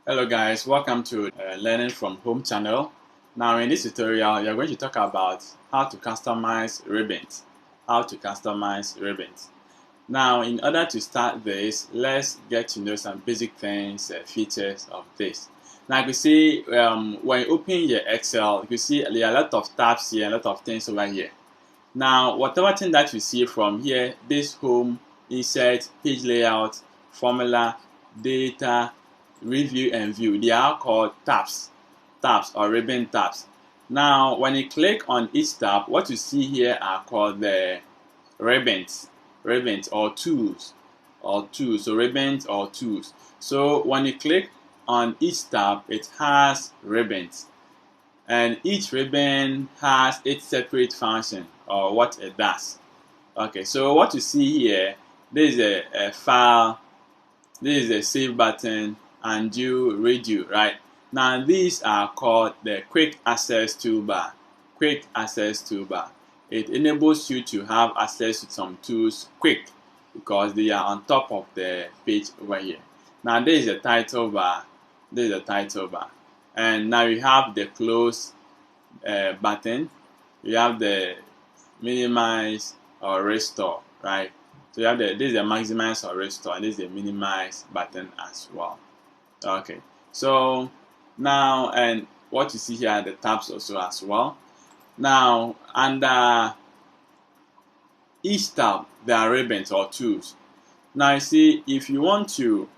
Hello guys, welcome to Learning from Home channel. Now in this tutorial, we are going to talk about how to customize ribbons. Now in order to start this, let's get to know some basic things, features of this. Now you can see when you open your Excel, you can see there are a lot of tabs here, a lot of things over here. Now whatever thing that you see from here, this home, insert, page layout, formula, data, review and view, they are called tabs or ribbon tabs. Now when you click on each tab, what you see here are called the ribbons or tools, so ribbons or tools. So when you click on each tab, it has ribbons, and each ribbon has its separate function or what it does. Okay, so what you see here, this is a file, this is a save button, undo, redo, right? Now these are called the quick access toolbar. It enables you to have access to some tools quick because they are on top of the page over here. Now this is a title bar. And now you have the close button. You have the minimize or restore, right? So you have this is the maximize or restore, and this is the minimize button as well. Okay, so now, and what you see here are the tabs also as well. Now under each tab there are ribbons or tools. Now you see, if you want to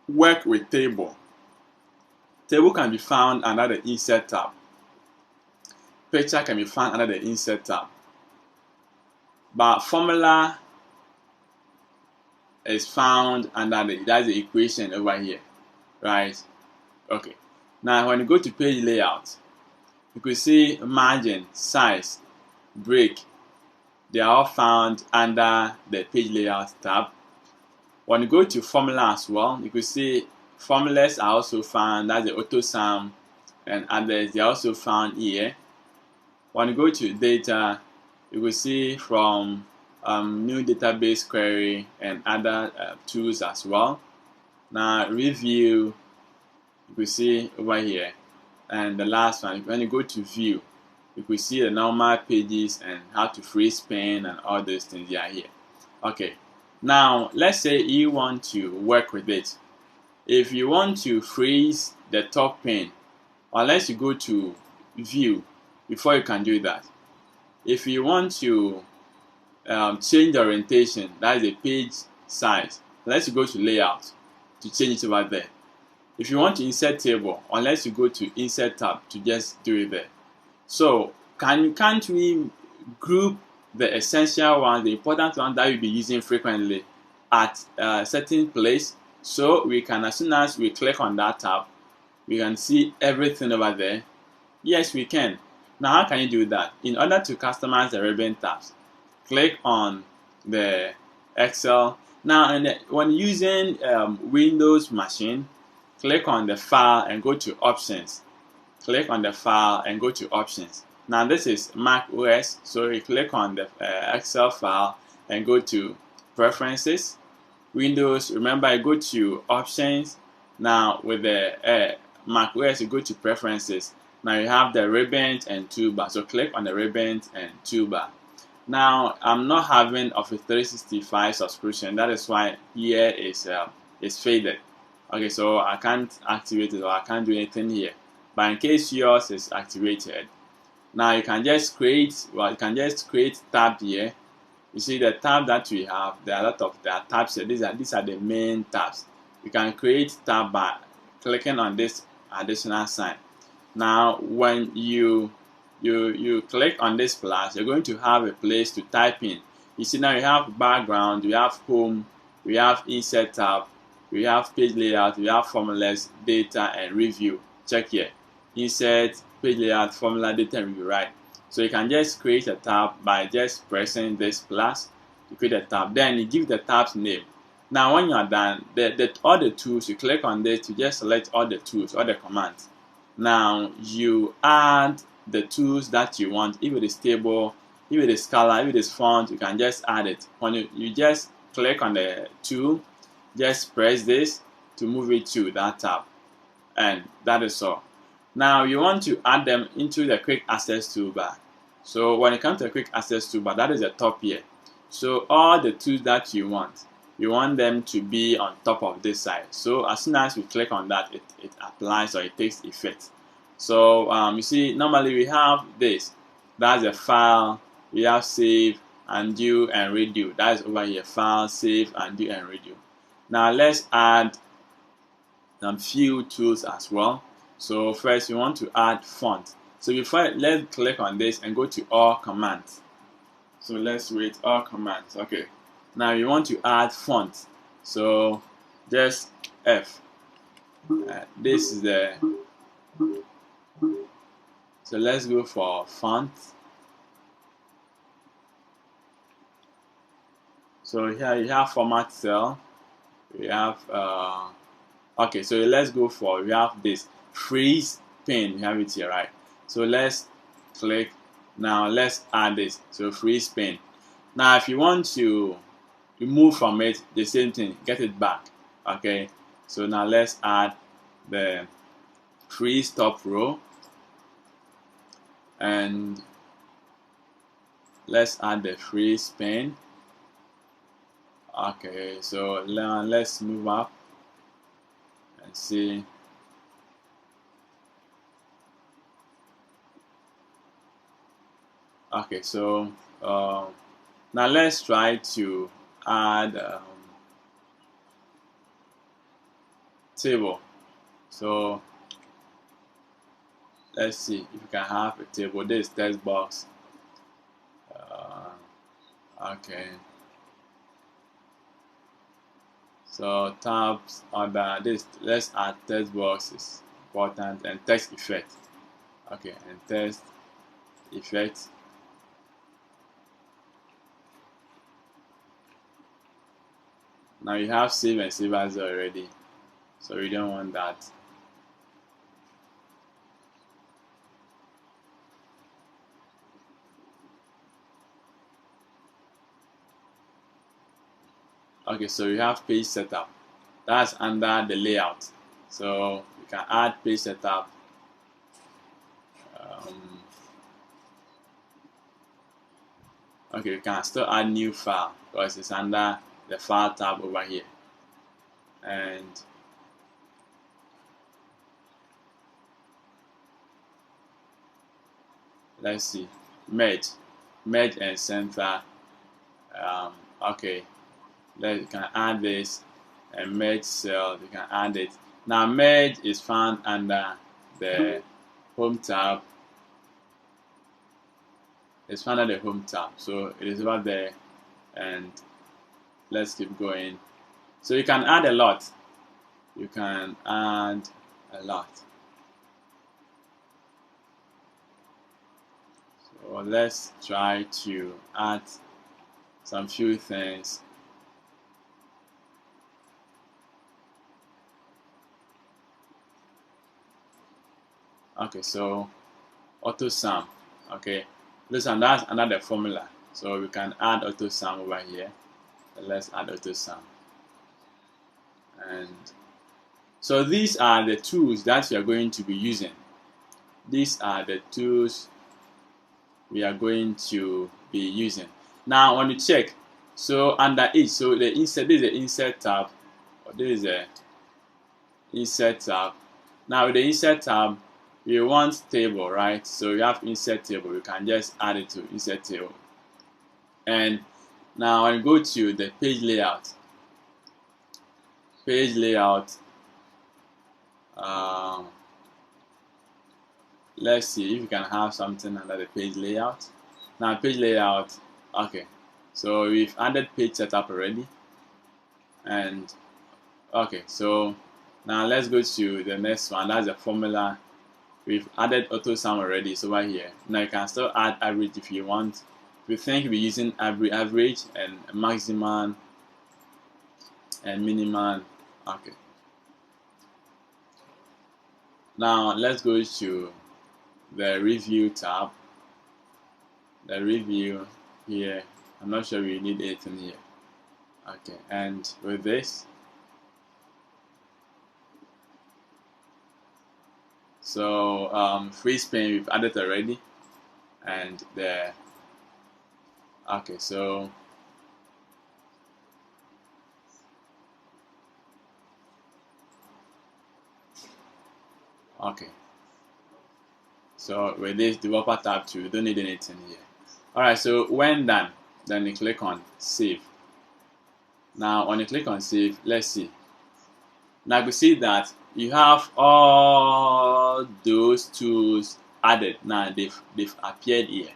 work with table can be found under the insert tab. Picture can be found under the insert tab, but formula is found under that's the equation over here, right? Okay, now when you go to page layout, you can see margin, size, break, they are all found under the page layout tab. When you go to formula as well, you can see formulas are also found, that's the auto sum and others, they are also found here. When you go to data, you will see from new database query and other tools as well. Now review, you will see over here, and the last one, when you go to view, you will see the normal pages and how to freeze pane and all those things they are here. Okay, now let's say you want to work with it. If you want to freeze the top pane, unless you go to view before you can do that. If you want to change the orientation, that is the page size, unless you go to layout to change it over there. If you want to insert table, unless you go to insert tab to just do it there. So can't we group the essential ones, the important ones that you'll be using frequently at a certain place, so we can, as soon as we click on that tab, we can see everything over there? Yes, we can. Now how can you do that? In order to customize the ribbon tabs, click on the Excel. Now when using Windows machine, click on the file and go to options. Now this is Mac OS, so you click on the Excel file and go to preferences. Windows, remember, you go to options. Now with the Mac OS, you go to preferences. Now you have the ribbons and toolbar, so click on the ribbons and toolbar. Now I'm not having Office 365 subscription, that is why here is faded. Okay, so I can't activate it or I can't do anything here. But in case yours is activated, now you can just create tab here. You see the tab that we have, there are a lot of tabs here. These are the main tabs. You can create tab by clicking on this additional sign. Now when you click on this plus, you're going to have a place to type in. You see, now you have background, we have home, we have insert tab, we have page layout, we have formulas, data, and review. Check here, insert, page layout, formula, data, and review, right? So you can just create a tab by just pressing this plus to create a tab. Then you give the tab's name. Now when you are done, all the tools, you click on this to just select all the tools, all the commands. Now you add the tools that you want. If it is table, if it is color, if it is font, you can just add it. When you just click on the tool, just press this to move it to that tab. and that is all. Now you want to add them into the quick access toolbar. So when it comes to the quick access toolbar, that is the top here. So all the tools that you want them to be on top of this side. So as soon as we click on that, it applies or it takes effect. So you see, normally we have this. That's a file. We have save, undo, and redo. That is over here. File, save, undo, and redo. Now let's add some few tools as well. So first we want to add font. So before, let's click on this and go to all commands. So let's rate all commands. Okay. Now you want to add font. So just F. This is the. So let's go for font. So here you have format cell. We have okay. So let's go for, we have this freeze pin. We have it here, right? So let's click. Now let's add this. So freeze pin. Now if you want to remove from it, the same thing, get it back. Okay. So now let's add the freeze top row, and let's add the freeze pin. Okay, so now let's move up and see. Okay, so now let's try to add table. So let's see if we can have a table. This text box. Okay. So tabs under this. Let's add text boxes. Important, and text effect. Okay, and text effect. Now you have save and save as already, so we don't want that. Okay, so you have page setup. That's under the layout. So you can add page setup. Okay, you can still add new file because it's under the file tab over here. And let's see, merge and center. Okay, you can add this, and merge cell, you can add it. Now merge is found under the home tab. It's found under the home tab, so it is over there. And let's keep going. So you can add a lot. You can add a lot. So let's try to add some few things. Okay, so auto sum. Okay, listen, that's another formula. So we can add auto sum over here. So let's add auto sum. And so these are the tools that we are going to be using. These are the tools we are going to be using. Now when you check, so under each, so the insert, this is the insert tab, or this is the insert tab. Now with the insert tab, you want table, right? So you have insert table, you can just add it to insert table. And now when you go to the page layout, let's see if you can have something under the page layout. Now page layout, okay, so we've added page setup already. And okay, so now let's go to the next one. That's the formula. We've added auto sum already, so over here. Now you can still add average if you want. If you think you'll be using average and maximum and minimum. Okay. Now let's go to the review tab. The review here. I'm not sure we need it in here. Okay, and with this, So free spin we've added already, and okay, so okay, so with this developer tab too, you don't need anything here. Alright, so when done, then you click on save. Now when you click on save, let's see. Now we see that you have all those tools added. Now they've appeared here.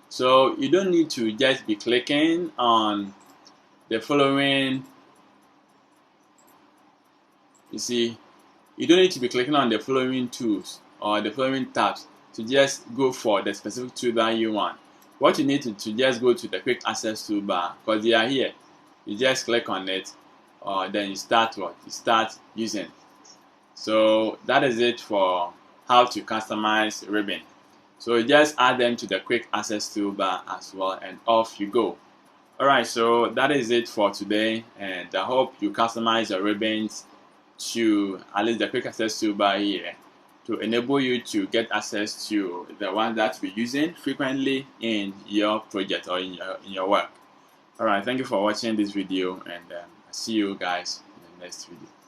So you don't need to just be clicking on the following. You see, you don't need to be clicking on the following tools or the following tabs to just go for the specific tool that you want. What you need to just go to the quick access toolbar, because they are here. You just click on it, or then you start using. So that is it for how to customize ribbon. So you just add them to the quick access toolbar as well, and off you go. Alright, so that is it for today, and I hope you customize your ribbons to at least the quick access toolbar here to enable you to get access to the one that we're using frequently in your project or in your work. Alright, thank you for watching this video, and I'll see you guys in the next video.